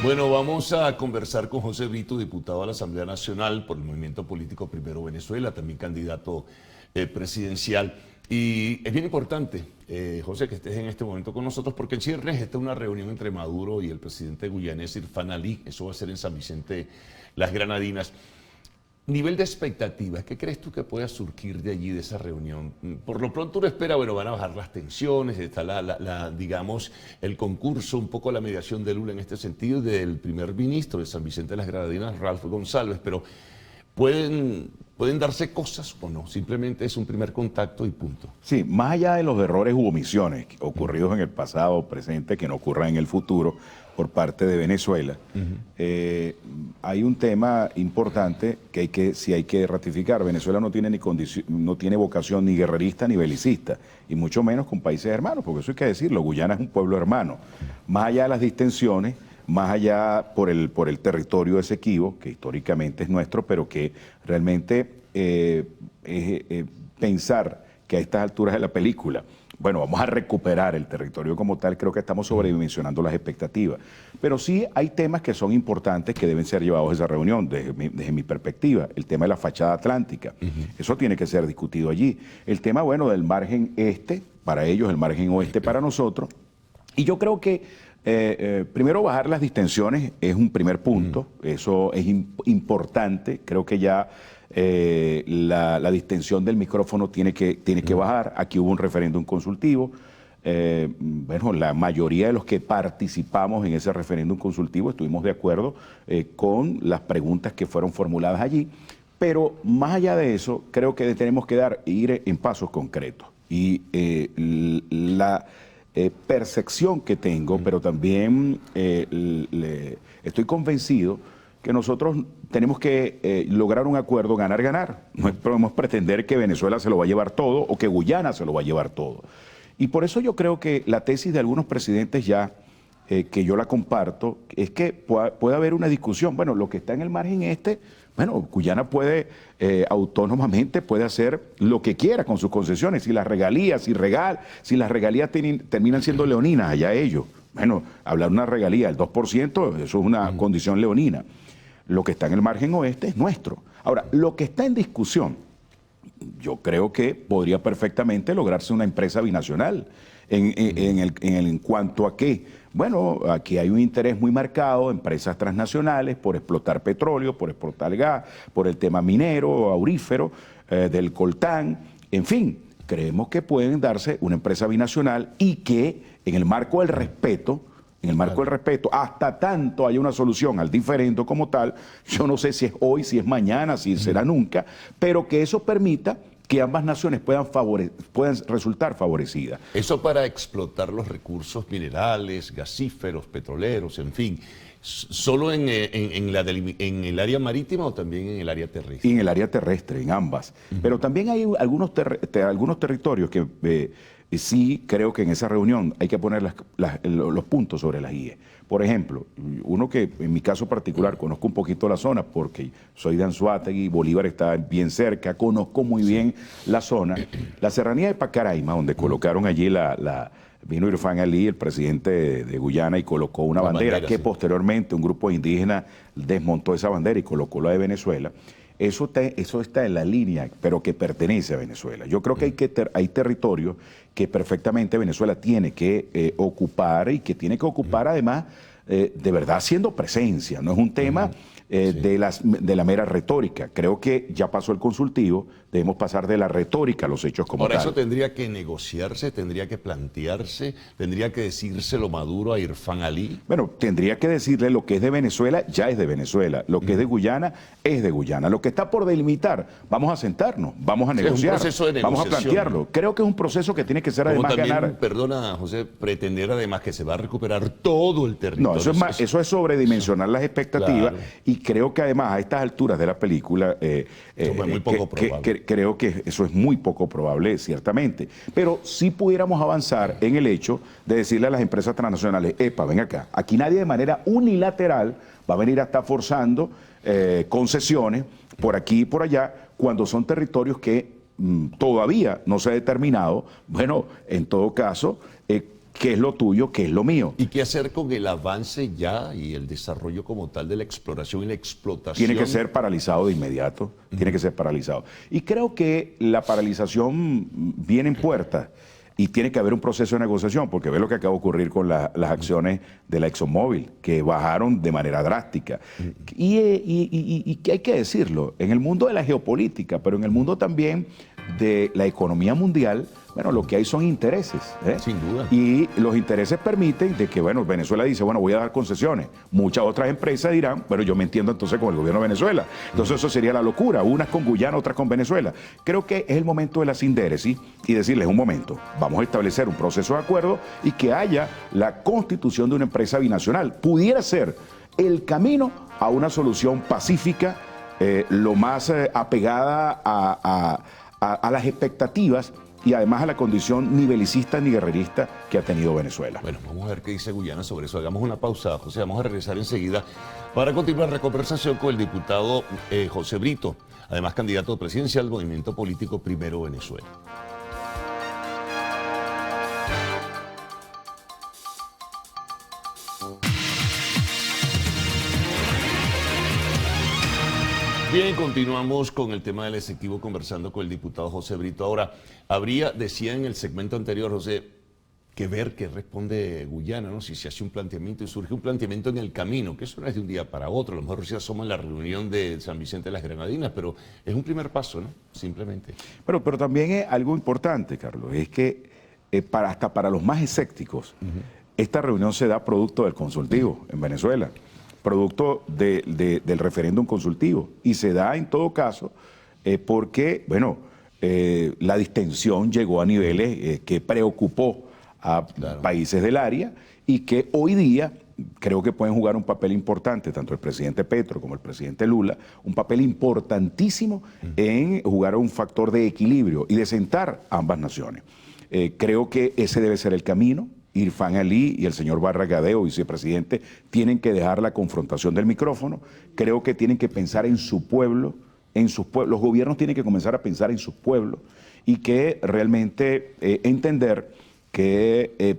Bueno, vamos a conversar con José Brito, diputado a la Asamblea Nacional por el Movimiento Político Primero Venezuela, también candidato presidencial. Y es bien importante, José, que estés en este momento con nosotros, porque el cierre esta es una reunión entre Maduro y el presidente guyanés Irfan Ali. Eso va a ser en San Vicente, Las Granadinas. Nivel de expectativas, ¿qué crees tú que pueda surgir de allí, de esa reunión? Por lo pronto uno espera, bueno, van a bajar las tensiones, está digamos, el concurso, un poco la mediación de Lula en este sentido, del primer ministro de San Vicente de las Granadinas, Ralph González, pero ¿pueden darse cosas o no? Simplemente es un primer contacto y punto. Sí, más allá de los errores u omisiones ocurridos en el pasado o presente, que no ocurran en el futuro por parte de Venezuela, hay un tema importante que sí hay que ratificar. Venezuela no tiene no tiene vocación ni guerrerista ni belicista, y mucho menos con países hermanos, porque eso hay que decirlo, Guyana es un pueblo hermano. Más allá de las distensiones, más allá por el territorio Esequibo, que históricamente es nuestro, pero que realmente pensar que a estas alturas de la película, bueno, vamos a recuperar el territorio como tal, creo que estamos sobredimensionando las expectativas. Pero sí hay temas que son importantes que deben ser llevados a esa reunión, desde mi perspectiva. El tema de la fachada atlántica, eso tiene que ser discutido allí. El tema, bueno, del margen este, para ellos, el margen oeste para nosotros. Y yo creo que primero bajar las distensiones es un primer punto, eso es importante, creo que ya la distensión del micrófono tiene que bajar. Aquí hubo un referéndum consultivo, bueno, la mayoría de los que participamos en ese referéndum consultivo estuvimos de acuerdo con las preguntas que fueron formuladas allí, pero más allá de eso, creo que tenemos que ir en pasos concretos. Y la percepción que tengo, pero también estoy convencido que nosotros tenemos que lograr un acuerdo, ganar. No podemos pretender que Venezuela se lo va a llevar todo o que Guyana se lo va a llevar todo. Y por eso yo creo que la tesis de algunos presidentes ya, que yo la comparto, es que puede haber una discusión. Bueno, lo que está en el margen este, bueno, Guyana puede autónomamente puede hacer lo que quiera con sus concesiones. Si las regalías, si las regalías terminan siendo leoninas, allá ellos. Bueno, hablar de una regalía del 2%, eso es una condición leonina. Lo que está en el margen oeste es nuestro. Ahora, lo que está en discusión, yo creo que podría perfectamente lograrse una empresa binacional. En cuanto a qué, bueno, aquí hay un interés muy marcado de empresas transnacionales por explotar petróleo, por explotar gas, por el tema minero, aurífero, del coltán, en fin, creemos que pueden darse una empresa binacional y que en el marco del respeto, hasta tanto haya una solución al diferendo como tal, yo no sé si es hoy, si es mañana, si será nunca, pero que eso permita que ambas naciones puedan resultar favorecidas. Eso para explotar los recursos minerales, gasíferos, petroleros, en fin. ¿Solo en el área marítima o también en el área terrestre? En el área terrestre, en ambas. Pero también hay algunos territorios que sí creo que en esa reunión hay que poner los puntos sobre las IE. Por ejemplo, uno que en mi caso particular conozco un poquito la zona porque soy de Anzoátegui, Bolívar está bien cerca, conozco muy bien la zona. La serranía de Pacaraima, donde colocaron allí vino Irfan Ali, el presidente de Guyana, y colocó una bandera que posteriormente un grupo de indígenas desmontó esa bandera y colocó la de Venezuela. Eso está en la línea, pero que pertenece a Venezuela. Yo creo que hay territorios que perfectamente Venezuela tiene que ocupar y que tiene que ocupar además de verdad haciendo presencia. No es un tema de la mera retórica. Creo que ya pasó el consultivo, debemos pasar de la retórica a los hechos como tal. Por eso tendría que negociarse, tendría que plantearse, tendría que decírselo Maduro a Irfan Ali. Bueno, tendría que decirle lo que es de Venezuela, ya es de Venezuela. Lo que es de Guyana, es de Guyana. Lo que está por delimitar, vamos a sentarnos, vamos a negociar, vamos a plantearlo. Creo que es un proceso que tiene que ser además ganar. Perdona, José, pretender además que se va a recuperar todo el territorio. No, eso es sobredimensionar las expectativas, claro. Y creo que además a estas alturas de la película muy poco probable. Creo que eso es muy poco probable, ciertamente. Pero sí pudiéramos avanzar en el hecho de decirle a las empresas transnacionales, epa, ven acá, aquí nadie de manera unilateral va a venir a estar forzando concesiones por aquí y por allá, cuando son territorios que todavía no se ha determinado. Bueno, en todo caso, qué es lo tuyo, qué es lo mío. ¿Y qué hacer con el avance ya y el desarrollo como tal de la exploración y la explotación? Tiene que ser paralizado de inmediato, tiene que ser paralizado. Y creo que la paralización viene en puerta y tiene que haber un proceso de negociación, porque ve lo que acaba de ocurrir con las acciones de la ExxonMobil, que bajaron de manera drástica. Y que hay que decirlo, en el mundo de la geopolítica, pero en el mundo también de la economía mundial, bueno, lo que hay son intereses. Sin duda. Y los intereses permiten de que, bueno, Venezuela dice, bueno, voy a dar concesiones. Muchas otras empresas dirán, bueno, yo me entiendo entonces con el gobierno de Venezuela. Entonces eso sería la locura, unas con Guyana, otras con Venezuela. Creo que es el momento de la sindéresis y decirles, un momento, vamos a establecer un proceso de acuerdo y que haya la constitución de una empresa binacional. Pudiera ser el camino a una solución pacífica, lo más apegada a las expectativas y además a la condición ni belicista ni guerrerista que ha tenido Venezuela. Bueno, vamos a ver qué dice Guyana sobre eso. Hagamos una pausa, José. Vamos a regresar enseguida para continuar la conversación con el diputado José Brito, además candidato presidencial al Movimiento Político Primero Venezuela. Bien, continuamos con el tema del Esequibo conversando con el diputado José Brito. Ahora, decía en el segmento anterior, José, que ver qué responde Guyana, ¿no? Si se hace un planteamiento y surge un planteamiento en el camino, que eso no es de un día para otro, a lo mejor ya somos en la reunión de San Vicente de las Granadinas, pero es un primer paso, ¿no? Simplemente. Pero también es algo importante, Carlos, es que hasta para los más escépticos, esta reunión se da producto del consultivo en Venezuela, producto del referéndum consultivo, y se da en todo caso porque, bueno, la distensión llegó a niveles que preocupó a países del área y que hoy día creo que pueden jugar un papel importante, tanto el presidente Petro como el presidente Lula, un papel importantísimo en jugar un factor de equilibrio y de sentar ambas naciones. Creo que ese debe ser el camino. Irfán Ali y el señor Barragadeo, vicepresidente, tienen que dejar la confrontación del micrófono. Creo que tienen que pensar en su pueblo, los gobiernos tienen que comenzar a pensar en sus pueblos y que realmente entender que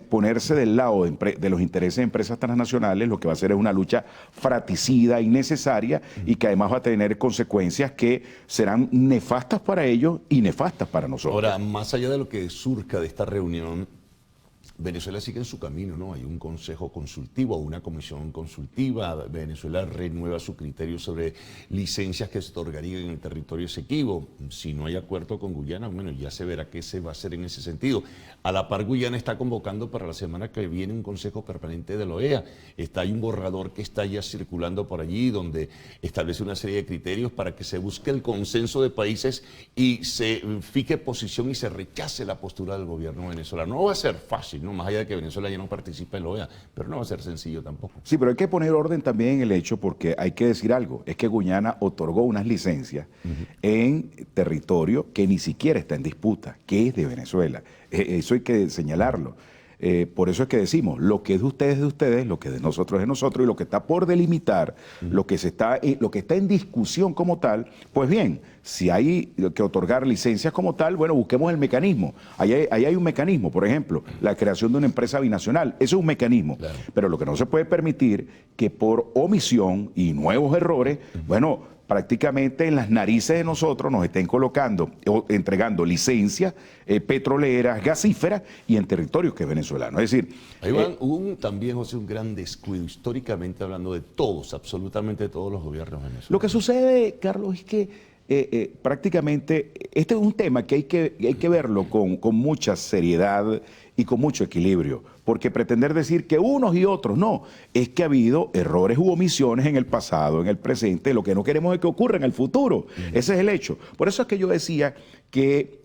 ponerse del lado de los intereses de empresas transnacionales lo que va a hacer es una lucha fratricida, innecesaria y que además va a tener consecuencias que serán nefastas para ellos y nefastas para nosotros. Ahora, más allá de lo que surja de esta reunión, Venezuela sigue en su camino, ¿no? Hay un consejo consultivo, una comisión consultiva. Venezuela renueva su criterio sobre licencias que se otorgarían en el territorio Esequibo. Si no hay acuerdo con Guyana, bueno, ya se verá qué se va a hacer en ese sentido. A la par, Guyana está convocando para la semana que viene un consejo permanente de la OEA. Hay un borrador que está ya circulando por allí, donde establece una serie de criterios para que se busque el consenso de países y se fije posición y se rechace la postura del gobierno venezolano. No va a ser fácil, ¿no? Más allá de que Venezuela ya no participe en la OEA, pero no va a ser sencillo tampoco. Sí, pero hay que poner orden también en el hecho, porque hay que decir algo, es que Guyana otorgó unas licencias en territorio que ni siquiera está en disputa, que es de Venezuela. Eso hay que señalarlo. Por eso es que decimos, lo que es de ustedes, lo que es de nosotros, y lo que está por delimitar, lo que está en discusión como tal, pues bien, si hay que otorgar licencias como tal, bueno, busquemos el mecanismo. Ahí hay un mecanismo, por ejemplo, la creación de una empresa binacional, eso es un mecanismo. Claro. Pero lo que no se puede permitir que por omisión y nuevos errores, bueno, prácticamente en las narices de nosotros nos estén colocando o entregando licencias petroleras, gasíferas y en territorios que es venezolano. Es decir, hubo también, José, un gran descuido históricamente hablando de todos, absolutamente todos los gobiernos venezolanos. Lo que sucede, Carlos, es que prácticamente este es un tema que hay que verlo con mucha seriedad y con mucho equilibrio, porque pretender decir que unos y otros no, es que ha habido errores u omisiones en el pasado, en el presente, lo que no queremos es que ocurra en el futuro. Ese es el hecho. Por eso es que yo decía que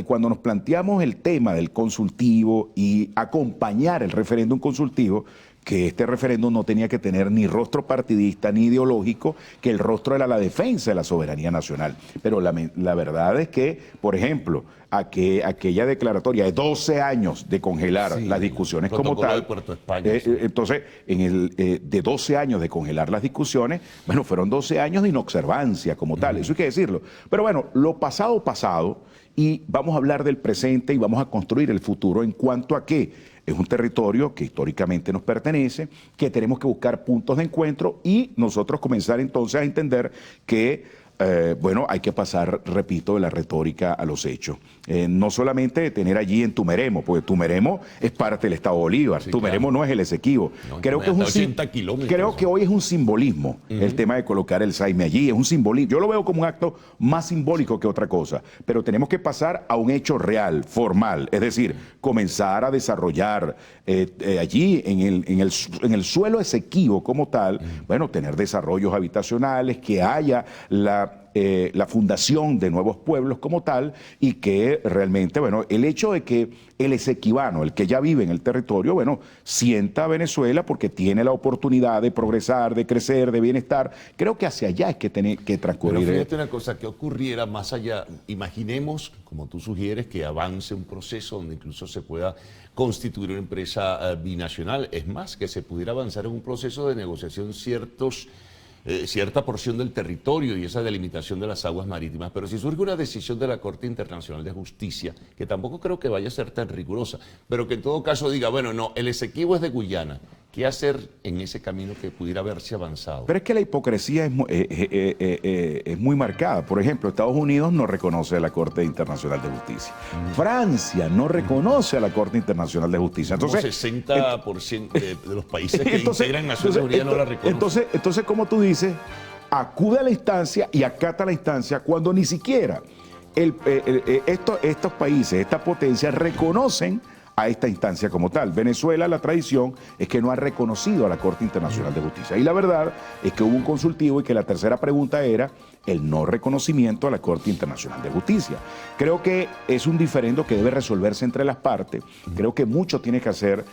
cuando nos planteamos el tema del consultivo y acompañar el referéndum consultivo, que este referéndum no tenía que tener ni rostro partidista ni ideológico, que el rostro era la defensa de la soberanía nacional. Pero la verdad es que, por ejemplo, aquella declaratoria de 12 años de congelar las discusiones como tal, de Puerto España, entonces, de 12 años de congelar las discusiones, bueno, fueron 12 años de inobservancia como tal, eso hay que decirlo. Pero bueno, lo pasado, pasado, y vamos a hablar del presente y vamos a construir el futuro en cuanto a que es un territorio que históricamente nos pertenece, que tenemos que buscar puntos de encuentro y nosotros comenzar entonces a entender que bueno, hay que pasar, repito, de la retórica a los hechos. No solamente tener allí en Tumeremo, porque Tumeremo es parte del Estado Bolívar, sí, Tumeremo claro. No es el Esequibo. No, creo que hoy es un simbolismo el tema de colocar el Saime allí, es un simbolismo. Yo lo veo como un acto más simbólico que otra cosa, pero tenemos que pasar a un hecho real, formal, es decir, comenzar a desarrollar allí en el suelo Esequibo como tal, bueno, tener desarrollos habitacionales, que haya la fundación de nuevos pueblos como tal y que realmente, bueno, el hecho de que el esequibano, el que ya vive en el territorio, bueno, sienta a Venezuela porque tiene la oportunidad de progresar, de crecer, de bienestar, creo que hacia allá es que tiene que transcurrir. Pero fíjate una cosa, que ocurriera más allá, imaginemos, como tú sugieres, que avance un proceso donde incluso se pueda constituir una empresa binacional, es más, que se pudiera avanzar en un proceso de negociación cierta porción del territorio y esa delimitación de las aguas marítimas, pero si surge una decisión de la Corte Internacional de Justicia, que tampoco creo que vaya a ser tan rigurosa, pero que en todo caso diga, bueno, no, el Esequibo es de Guyana, ¿qué hacer en ese camino que pudiera haberse avanzado? Pero es que la hipocresía es muy marcada. Por ejemplo, Estados Unidos no reconoce a la Corte Internacional de Justicia. Francia no reconoce a la Corte Internacional de Justicia. Entonces, 60% de los países que integran Naciones Unidas no la reconocen. Entonces, como tú dices, acude a la instancia y acata la instancia cuando ni siquiera estos países, estas potencias reconocen a esta instancia como tal. Venezuela, la tradición es que no ha reconocido a la Corte Internacional de Justicia. Y la verdad es que hubo un consultivo y que la tercera pregunta era el no reconocimiento a la Corte Internacional de Justicia. Creo que es un diferendo que debe resolverse entre las partes. Creo que mucho tiene que hacer,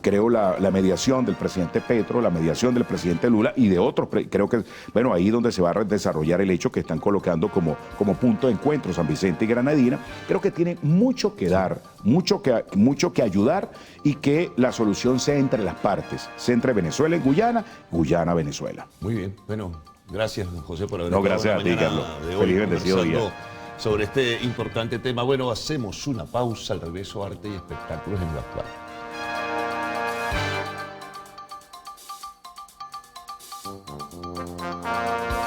creo, la mediación del presidente Petro, la mediación del presidente Lula y de otros. Creo que, bueno, ahí donde se va a desarrollar el hecho que están colocando como punto de encuentro San Vicente y Granadina. Creo que tiene mucho que dar, mucho que ayudar y que la solución sea entre las partes, sea entre Venezuela y Guyana, Guyana-Venezuela. Muy bien, bueno, gracias José por haber estado gracias a ti, Carlos. Feliz bendecido día. Sobre este importante tema. Bueno, hacemos una pausa, al regreso arte y espectáculos en lo actual.